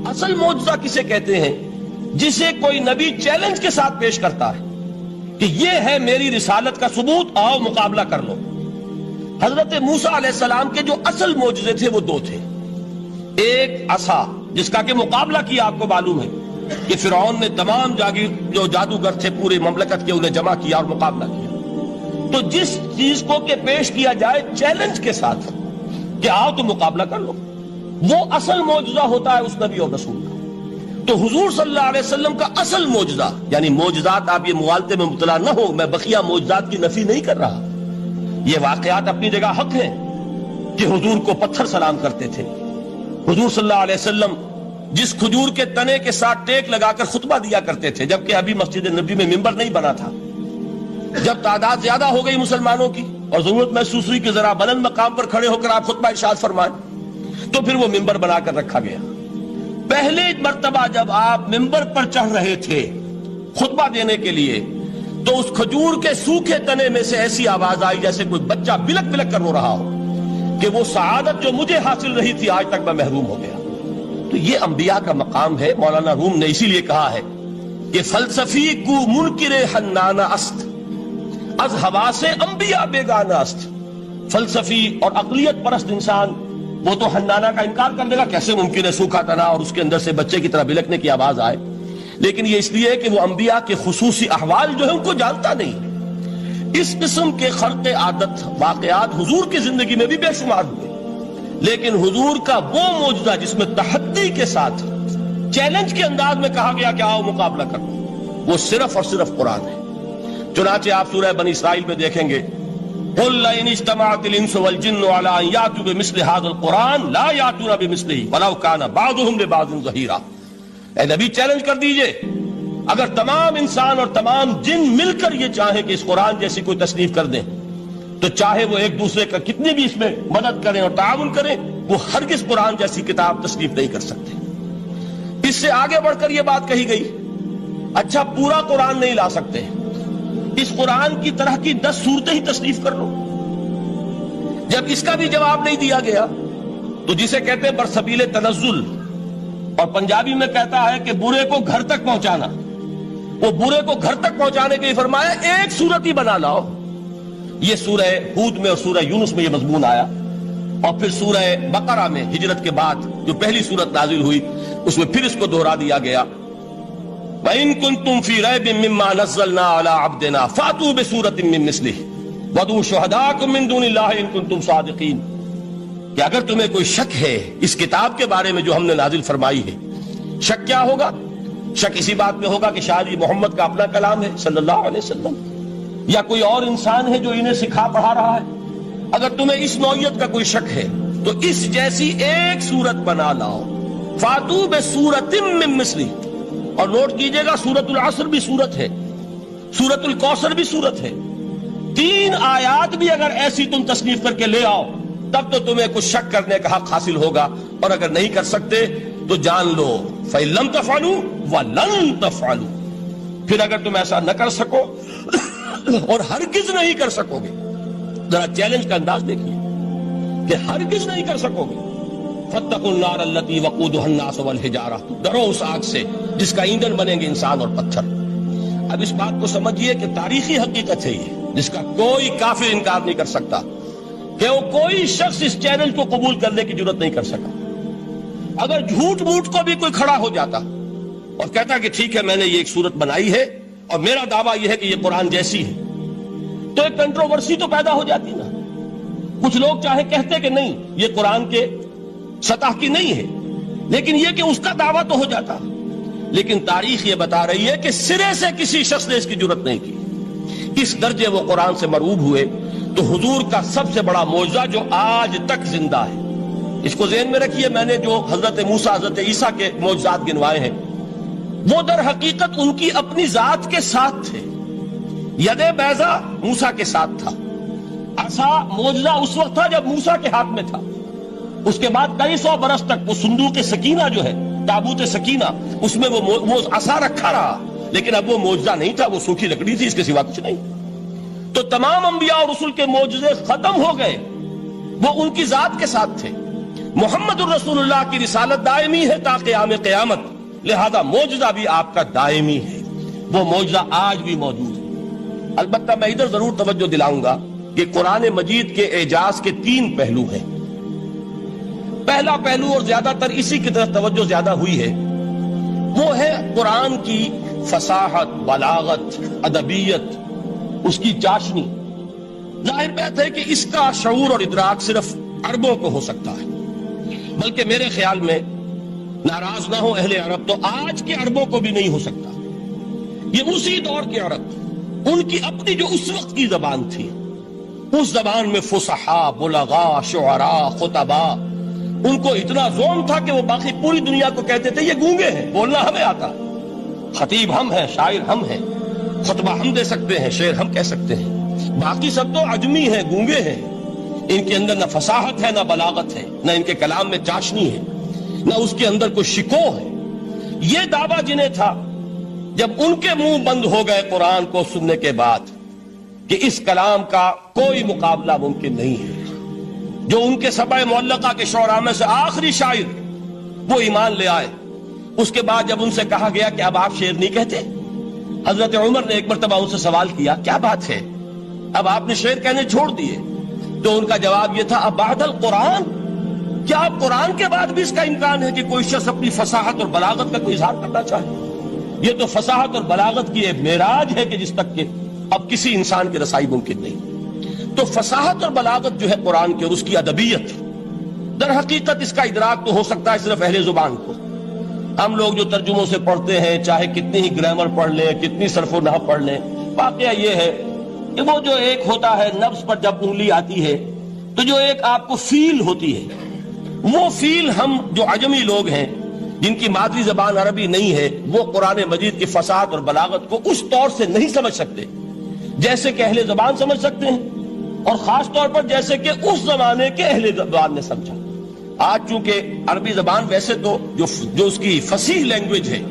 اصل معجزہ کسے کہتے ہیں؟ جسے کوئی نبی چیلنج کے ساتھ پیش کرتا ہے کہ یہ ہے میری رسالت کا ثبوت، آؤ مقابلہ کر لو۔ حضرت موسیٰ علیہ السلام کے جو اصل معجزے تھے وہ دو تھے۔ ایک عصا، جس کا کہ مقابلہ کیا، آپ کو معلوم ہے کہ فرعون نے تمام جو جادوگر تھے پورے مملکت کے انہیں جمع کیا اور مقابلہ کیا۔ تو جس چیز کو کہ پیش کیا جائے چیلنج کے ساتھ کہ آؤ تو مقابلہ کر لو، وہ اصل معجزہ ہوتا ہے اس نبی اور رسول کا۔ تو حضور صلی اللہ علیہ وسلم کا اصل معجزہ، یعنی معجزات، آپ یہ مغالطے میں مبتلا نہ ہو، میں بقیہ معجزات کی نفی نہیں کر رہا، یہ واقعات اپنی جگہ حق ہیں کہ حضور کو پتھر سلام کرتے تھے۔ حضور صلی اللہ علیہ وسلم جس کھجور کے تنے کے ساتھ ٹیک لگا کر خطبہ دیا کرتے تھے، جبکہ ابھی مسجد نبی میں ممبر نہیں بنا تھا، جب تعداد زیادہ ہو گئی مسلمانوں کی اور ضرورت محسوس ہوئی کہ ذرا بلند مقام پر کھڑے ہو کر آپ خطبہ ارشاد فرمائیں، تو پھر وہ ممبر بنا کر رکھا گیا۔ پہلے مرتبہ جب آپ ممبر پر چڑھ رہے تھے خطبہ دینے کے لیے، تو اس کھجور کے سوکھے تنے میں سے ایسی آواز آئی جیسے کوئی بچہ بلک بلک کر رو رہا ہو کہ وہ سعادت جو مجھے حاصل رہی تھی آج تک میں محروم ہو گیا۔ تو یہ انبیاء کا مقام ہے۔ مولانا روم نے اسی لیے کہا ہے کہ فلسفی کو منکر حنانہ است، از حواس انبیاء بیگانہ است۔ فلسفی اور عقلیت پرست انسان وہ تو حنانہ کا انکار کر دے گا، کیسے ممکن ہے سوکھا تنا اور اس کے اندر سے بچے کی طرح بلکنے کی آواز آئے، لیکن یہ اس لیے ہے کہ وہ انبیاء کے خصوصی احوال جو ہے ان کو جانتا نہیں۔ اس قسم کے خرق عادت واقعات حضور کی زندگی میں بھی بے شمار ہوئے، لیکن حضور کا وہ معجزہ جس میں تحدی کے ساتھ چیلنج کے انداز میں کہا گیا کہ آؤ مقابلہ کرو، وہ صرف اور صرف قرآن ہے۔ چنانچہ آپ سورہ بنی اسرائیل میں دیکھیں گے، قُلْ لَئِنِ اجْتَمَعَتِ الْإِنسُ وَالْجِنُّ عَلَىٰ أَن يَأْتُوا بِمِثْلِ هَٰذَا الْقُرْآنِ لَا يَأْتُونَ بِمِثْلِهِ وَلَوْ كَانَ بَعْضُهُمْ لِبَعْضٍ ظَهِيرًا۔ اے نبی چیلنج کر دیجئے، اگر تمام انسان اور تمام جن مل کر یہ چاہیں کہ اس قرآن جیسی کوئی تصنیف کر دیں، تو چاہے وہ ایک دوسرے کا کتنی بھی اس میں مدد کریں اور تعاون کریں، وہ ہرگز قرآن جیسی کتاب تصنیف نہیں کر سکتے۔ اس سے آگے بڑھ کر یہ بات کہی گئی، اچھا پورا قرآن نہیں لا سکتے، اس قرآن کی طرح کی 10 صورتیں ہی تصنیف کر لو۔ جب اس کا بھی جواب نہیں دیا گیا تو جسے کہتے ہیں برسبیل تنزل، اور پنجابی میں کہتا ہے کہ برے کو گھر تک پہنچانا، وہ برے کو گھر تک پہنچانے کے لیے فرمایا ایک صورت ہی بنا لاؤ۔ یہ سورہ ہود میں اور سورہ یونس میں یہ مضمون آیا، اور پھر سورہ بقرہ میں ہجرت کے بعد جو پہلی سورت نازل ہوئی اس میں پھر اس کو دہرا دیا گیا، وَإِن كُنتُمْ فِي رَيْبٍ مِّمَّا نَزَّلْنَا عَلَىٰ عَبْدِنَا فَأْتُوا بِسُورَةٍ مِّن مِّثْلِهِ وَادْعُوا شُهَدَاءَكُم مِّن دُونِ اللَّهِ إِن كُنتُمْ صَادِقِينَ۔ کہ اگر تمہیں کوئی شک ہے اس کتاب کے بارے میں جو ہم نے نازل فرمائی ہے، شک کیا ہوگا؟ شک اسی بات میں ہوگا کہ شاید یہ محمد کا اپنا کلام ہے صلی اللہ علیہ وسلم، یا کوئی اور انسان ہے جو انہیں سکھا پڑھا رہا ہے۔ اگر تمہیں اس نوعیت کا کوئی شک ہے تو اس جیسی ایک صورت بنا لاؤ، فَأْتُوا بِسُورَةٍ مِّن مِّثْلِهِ۔ اور نوٹ کیجئے گا سورۃ العصر بھی صورت ہے، سورۃ الکوثر بھی صورت ہے، 3 آیات بھی اگر ایسی تم تصنیف کر کے لے آؤ تب تو تمہیں کچھ شک کرنے کا حق حاصل ہوگا، اور اگر نہیں کر سکتے تو جان لو فَإِن لَّمْ تَفْعَلُوا وَلَن تَفْعَلُوا۔ پھر اگر تم ایسا نہ کر سکو اور ہرگز نہیں کر سکو گے، ذرا چیلنج کا انداز دیکھیے کہ ہرگز نہیں کر سکو گے، فَاتَّقُوا النَّارَ الَّتِي وَقُودُهَا النَّاسُ وَالْحِجَارَةُ، ڈرو اس آگ سے جس کا ایندھن بنیں گے انسان اور پتھر۔ اب اس بات کو سمجھیے کہ تاریخی حقیقت ہے یہ، جس کا کوئی کافر انکار نہیں کر سکتا، کہ وہ کوئی شخص اس چیلنج کو قبول کرنے کی جرات نہیں کر سکا۔ اگر جھوٹ موٹ کو بھی کوئی کھڑا ہو جاتا اور کہتا کہ ٹھیک ہے میں نے یہ ایک صورت بنائی ہے اور میرا دعویٰ یہ ہے کہ یہ قرآن جیسی ہے، تو ایک کنٹروورسی تو پیدا ہو جاتی نا۔ کچھ لوگ چاہے کہتے کہ نہیں یہ قرآن کے سطح کی نہیں ہے، لیکن یہ کہ اس کا دعویٰ تو ہو جاتا۔ لیکن تاریخ یہ بتا رہی ہے کہ سرے سے کسی شخص نے اس کی جرات نہیں کی، اس درجے وہ قرآن سے مرعوب ہوئے۔ تو حضور کا سب سے بڑا معجزہ جو آج تک زندہ ہے، اس کو ذہن میں رکھیے، میں نے جو حضرت موسیٰ حضرت عیسیٰ کے معجزات گنوائے ہیں وہ در حقیقت ان کی اپنی ذات کے ساتھ تھے۔ ید بیضا موسیٰ کے ساتھ تھا، عصا معجزہ اس وقت تھا جب موسیٰ کے ہاتھ میں تھا، اس کے بعد کئی 100 برس تک وہ صندوق سکینہ جو ہے، تابوت سکینہ، اس میں وہ عصا رکھا رہا، لیکن اب وہ معجزہ نہیں تھا، وہ سوکھی لکڑی تھی، اس کے سوا کچھ نہیں۔ تو تمام انبیاء اور رسول کے معجزے ختم ہو گئے، وہ ان کی ذات کے ساتھ تھے۔ محمد الرسول اللہ کی رسالت دائمی ہے تا قیام قیامت، لہذا معجزہ بھی آپ کا دائمی ہے، وہ معجزہ آج بھی موجود ہے۔ البتہ میں ادھر ضرور توجہ دلاؤں گا کہ قرآن مجید کے اعجاز کے 3 پہلو ہیں۔ پہلا پہلو، اور زیادہ تر اسی کی طرف توجہ زیادہ ہوئی ہے، وہ ہے قرآن کی فصاحت، بلاغت، ادبیت، اس کی چاشنی۔ ظاہر بات ہے کہ اس کا شعور اور ادراک صرف عربوں کو ہو سکتا ہے، بلکہ میرے خیال میں ناراض نہ ہو اہل عرب تو آج کے عربوں کو بھی نہیں ہو سکتا۔ یہ اسی دور کے عرب، ان کی اپنی جو اس وقت کی زبان تھی، اس زبان میں فصحاء، بلغاء، شعراء، خطباء، ان کو اتنا ذوق تھا کہ وہ باقی پوری دنیا کو کہتے تھے یہ گونگے ہیں، بولنا ہمیں آتا ہے، خطیب ہم ہیں، شاعر ہم ہیں، خطبہ ہم دے سکتے ہیں، شعر ہم کہہ سکتے ہیں، باقی سب تو عجمی ہیں، گونگے ہیں، ان کے اندر نہ فصاحت ہے، نہ بلاغت ہے، نہ ان کے کلام میں چاشنی ہے، نہ اس کے اندر کوئی شکو ہے۔ یہ دعویٰ جنہیں تھا، جب ان کے منہ بند ہو گئے قرآن کو سننے کے بعد کہ اس کلام کا کوئی مقابلہ ممکن نہیں ہے، جو ان کے سبع معلقہ کے شعراء میں سے آخری شاعر وہ ایمان لے آئے، اس کے بعد جب ان سے کہا گیا کہ اب آپ شعر نہیں کہتے، حضرت عمر نے ایک مرتبہ ان سے سوال کیا کیا بات ہے، اب آپ نے شعر کہنے چھوڑ دیے؟ تو ان کا جواب یہ تھا، اب بعد القرآن، کیا اب قرآن کے بعد بھی اس کا امکان ہے کہ کوئی شخص اپنی فصاحت اور بلاغت کا کوئی اظہار کرنا چاہے؟ یہ تو فصاحت اور بلاغت کی ایک معراج ہے کہ جس تک کہ اب کسی انسان کی رسائی ممکن نہیں۔ تو فصاحت اور بلاغت جو ہے قرآن کی اور اس کی ادبیت، در حقیقت اس کا ادراک تو ہو سکتا ہے صرف اہل زبان کو۔ ہم لوگ جو ترجموں سے پڑھتے ہیں، چاہے کتنی ہی گرامر پڑھ لیں، کتنی صرف و نحو پڑھ لیں، واقعہ یہ ہے کہ وہ جو ایک ہوتا ہے نفس پر جب انگلی آتی ہے تو جو ایک آپ کو فیل ہوتی ہے، وہ فیل ہم جو عجمی لوگ ہیں جن کی مادری زبان عربی نہیں ہے، وہ قرآن مجید کی فصاحت اور بلاغت کو اس طور سے نہیں سمجھ سکتے جیسے کہ اہل زبان سمجھ سکتے ہیں، اور خاص طور پر جیسے کہ اس زمانے کے اہل زبان نے سمجھا۔ آج چونکہ عربی زبان ویسے تو جو اس کی فصیح لینگویج ہے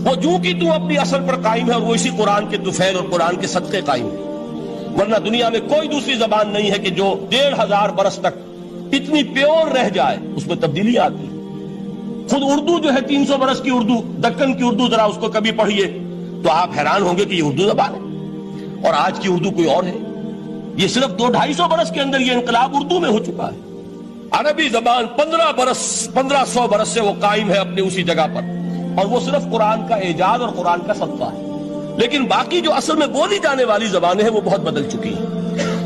وہ جو کی تو اپنی اصل پر قائم ہے، اور وہ اسی قرآن کے طفیل اور قرآن کے صدقے قائم ہے، ورنہ دنیا میں کوئی دوسری زبان نہیں ہے کہ جو 1500 برس تک اتنی پیور رہ جائے، اس میں تبدیلی آتی ہے۔ خود اردو جو ہے 300 برس کی اردو، دکن کی اردو، ذرا اس کو کبھی پڑھیے تو آپ حیران ہوں گے کہ یہ اردو زبان ہے اور آج کی اردو کوئی اور ہے۔ یہ صرف 200-250 برس کے اندر یہ انقلاب اردو میں ہو چکا ہے۔ عربی زبان 1500 برس سے وہ قائم ہے اپنی اسی جگہ پر، اور وہ صرف قرآن کا اعجاز اور قرآن کا صدقہ ہے، لیکن باقی جو اصل میں بولی جانے والی زبانیں ہیں وہ بہت بدل چکی ہیں۔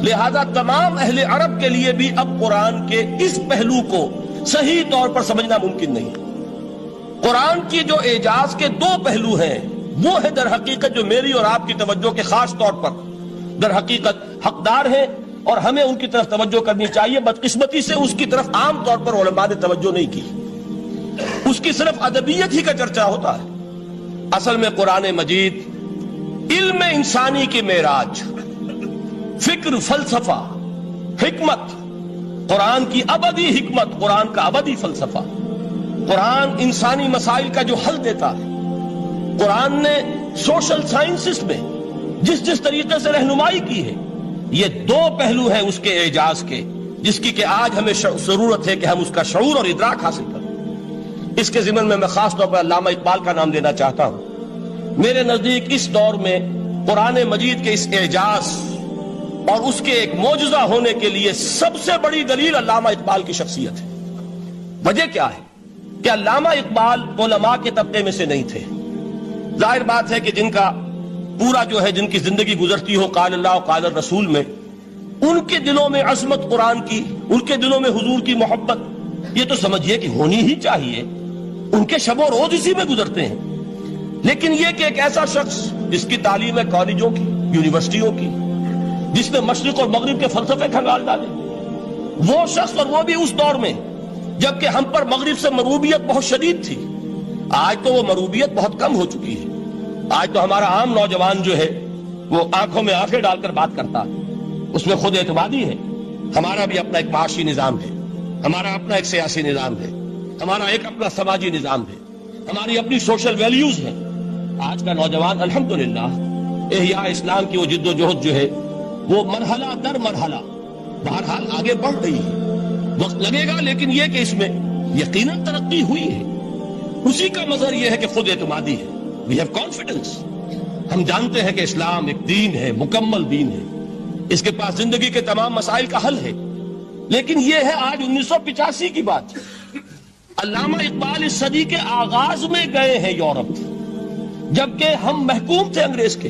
لہذا تمام اہل عرب کے لیے بھی اب قرآن کے اس پہلو کو صحیح طور پر سمجھنا ممکن نہیں۔ قرآن کی جو اعجاز کے 2 پہلو ہیں، وہ ہے در حقیقت جو میری اور آپ کی توجہ کے خاص طور پر در حقیقت حقدار ہیں، اور ہمیں ان کی طرف توجہ کرنی چاہیے۔ بدقسمتی سے اس کی طرف عام طور پر علماء نے توجہ نہیں کی، اس کی صرف ادبیت ہی کا چرچا ہوتا ہے۔ اصل میں قرآن مجید علم انسانی کی معراج، فکر، فلسفہ، حکمت، قرآن کی ابدی حکمت، قرآن کا ابدی فلسفہ، قرآن انسانی مسائل کا جو حل دیتا ہے، قرآن نے سوشل سائنسز میں جس طریقے سے رہنمائی کی ہے، یہ 2 پہلو ہیں اس کے اعجاز کے، جس کی کہ آج ہمیں ضرورت ہے کہ ہم اس کا شعور اور ادراک حاصل کریں۔ اس کے ضمن میں خاص طور پر علامہ اقبال کا نام لینا چاہتا ہوں۔ میرے نزدیک اس دور میں قرآن مجید کے اس اعجاز اور اس کے ایک معجزہ ہونے کے لیے سب سے بڑی دلیل علامہ اقبال کی شخصیت ہے۔ وجہ کیا ہے کہ علامہ اقبال علماء کے طبقے میں سے نہیں تھے۔ ظاہر بات ہے کہ جن کا پورا جو ہے، جن کی زندگی گزرتی ہو قال اللہ و قال الرسول میں، ان کے دلوں میں عظمت قرآن کی، ان کے دلوں میں حضور کی محبت، یہ تو سمجھیے کہ ہونی ہی چاہیے، ان کے شب و روز اسی میں گزرتے ہیں۔ لیکن یہ کہ ایک ایسا شخص جس کی تعلیم ہے کالجوں کی، یونیورسٹیوں کی، جس نے مشرق اور مغرب کے فلسفے کھنگال ڈالے، وہ شخص، اور وہ بھی اس دور میں جبکہ ہم پر مغرب سے مروبیت بہت شدید تھی۔ آج تو وہ مروبیت بہت کم ہو چکی ہے۔ آج تو ہمارا عام نوجوان جو ہے وہ آنکھوں میں آنکھیں ڈال کر بات کرتا ہے، اس میں خود اعتمادی ہے۔ ہمارا بھی اپنا ایک معاشی نظام ہے، ہمارا اپنا ایک سیاسی نظام ہے، ہمارا ایک اپنا سماجی نظام ہے، ہماری اپنی سوشل ویلیوز ہیں۔ آج کا نوجوان الحمدللہ احیاء اسلام کی وہ جد و جہد جو ہے وہ مرحلہ در مرحلہ بہرحال آگے بڑھ رہی ہے، وقت لگے گا، لیکن یہ کہ اس میں یقیناً ترقی ہوئی ہے۔ اسی کا مظہر یہ ہے کہ خود اعتمادی ہے، وی ہیو کانفیڈنس۔ ہم جانتے ہیں کہ اسلام ایک دین ہے، مکمل دین ہے، اس کے پاس زندگی کے تمام مسائل کا حل ہے۔ لیکن یہ ہے آج 1985 کی بات۔ علامہ اقبال اس صدی کے آغاز میں گئے ہیں یورپ، جبکہ ہم محکوم تھے انگریز کے۔